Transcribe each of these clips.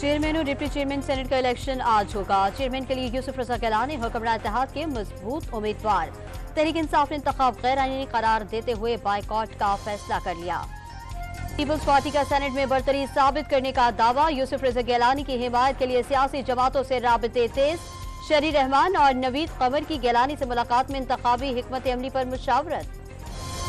Chairman और deputy chairman senate का election आज होगा। चेयरमैन के लिए यूसुफ रजा गिलानी हुक्मरान इत्तेहाद के मजबूत उम्मीदवार। तहरीक इंसाफ ने इंतखाब गैर आईनी करार देते हुए बाइकॉट का फैसला कर लिया। पीपल्स पार्टी का सेनेट में बरतरी साबित करने का दावा। यूसुफ रजा गिलानी की हिमायत के लिए सियासी जमातों से राबते तेज। शरी रहमान और नवीद कमर की गिलानी से मुलाकात में इंतखाबी हिकमत अमली पर मुशावरत।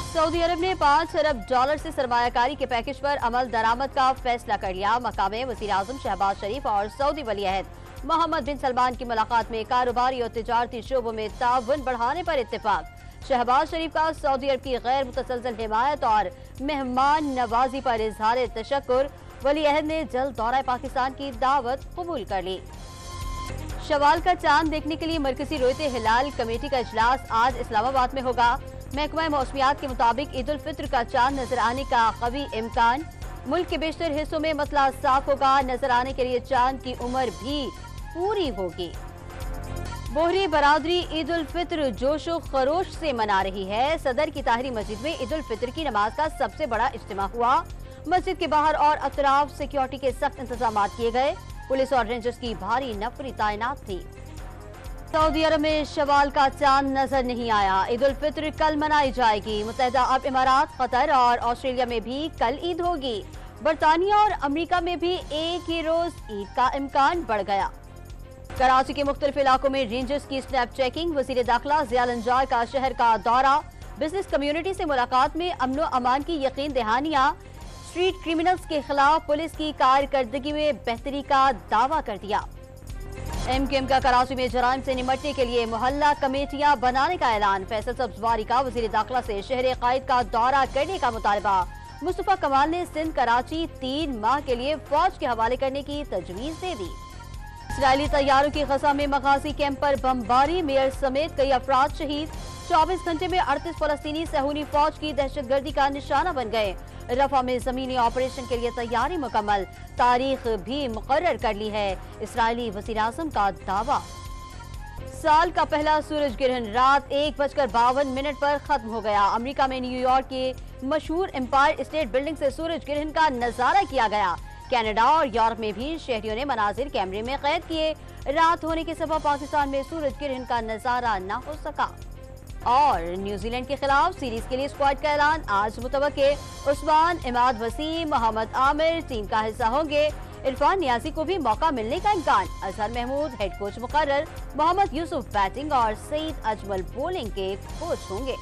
सऊदी अरब ने $5 अरब से सरमायाकारी के पैकेज पर अमल दरामद का फैसला कर लिया। मक्का में वज़ीर आज़म शहबाज शरीफ और सऊदी वली-अहद मोहम्मद बिन सलमान की मुलाकात में कारोबारी और तिजारती शोबों में ताउन बढ़ाने पर इत्तेफाक। शहबाज शरीफ का सऊदी अरब की गैर मुतसलसल हिमायत और मेहमान नवाजी पर इजहार तशक्कुर। वली-अहद ने जल्द दौरा पाकिस्तान की दावत कबूल कर ली। शवाल का चांद देखने के लिए मरकजी रोयते हिलाल कमेटी का इजलास आज इस्लामाबाद में होगा। महकमा मौसमियात के मुताबिक ईद उल फित्र का चांद नजर आने का कवी इम्कान। मुल्क के बेशतर हिस्सों में मतला साफ होगा। नजर आने के लिए चांद की उम्र भी पूरी होगी। बोहरी बरादरी ईद उल फित्र जोशो खरोश से मना रही है। सदर की ताहिरी मस्जिद में ईद उल फित्र की नमाज का सबसे बड़ा इज्तिमा हुआ। मस्जिद के बाहर और अतराफ सिक्योरिटी के सख्त इंतजाम किए गए। पुलिस और रेंजर्स की भारी नफरी तैनात थी। सऊदी अरब में शवाल का चांद नजर नहीं आया। ईद उल फित्र कल मनाई जाएगी। मुत्तहिदा अरब इमारात, कतर और ऑस्ट्रेलिया में भी कल ईद होगी। बरतानिया और अमेरिका में भी एक ही रोज ईद का इम्कान बढ़ गया। कराची के मुख्तलिफ इलाकों में रेंजर्स की स्नैप चेकिंग। वजीर दाखिला ज़िया लंजार का शहर का दौरा। बिजनेस कम्युनिटी से मुलाकात में अमन व अमान की यकीन दहानियां। स्ट्रीट क्रिमिनल्स के खिलाफ पुलिस की कारकर्दगी में बेहतरी का दावा कर दिया। MKM का कराची में जराइम से निमटने के लिए मोहल्ला कमेटियां बनाने का ऐलान। फैसल सब्जवारी का वजीर दाखिला से शहर कायद का दौरा करने का मुतालबा। मुस्तफा कमाल ने सिंध कराची 3 माह के लिए फौज के हवाले करने की तजवीज दे दी। इसराइली तैयारों की गजा में मगाजी कैंप पर बमबारी। मेयर समेत कई अफराद शहीद। 24 घंटे में 38 फलस्तीनी सहूनी फौज की दहशतगर्दी का निशाना बन गए। रफा में जमीनी ऑपरेशन के लिए तैयारी मुकम्मल। तारीख भी मुकर्रर कर ली है। इसराइली वज़ीर आज़म का दावा। साल का पहला सूरज ग्रहण रात 1:52 पर खत्म हो गया। अमेरिका में न्यूयॉर्क के मशहूर एम्पायर स्टेट बिल्डिंग से सूरज ग्रहण का नजारा किया गया। कनाडा और यूरोप में भी शहरियों ने मनाजिर कैमरे में कैद किए। रात होने के सबब पाकिस्तान में सूरज ग्रहण का नजारा न हो सका। और न्यूजीलैंड के खिलाफ सीरीज के लिए स्क्वाड का ऐलान आज मुतवक्के। उस्मान, इमाद वसीम, मोहम्मद आमिर टीम का हिस्सा होंगे। इरफान नियाजी को भी मौका मिलने का इम्कान। अजहर महमूद हेड कोच मुकर्रर। मोहम्मद यूसुफ बैटिंग और सईद अजमल बॉलिंग के कोच होंगे।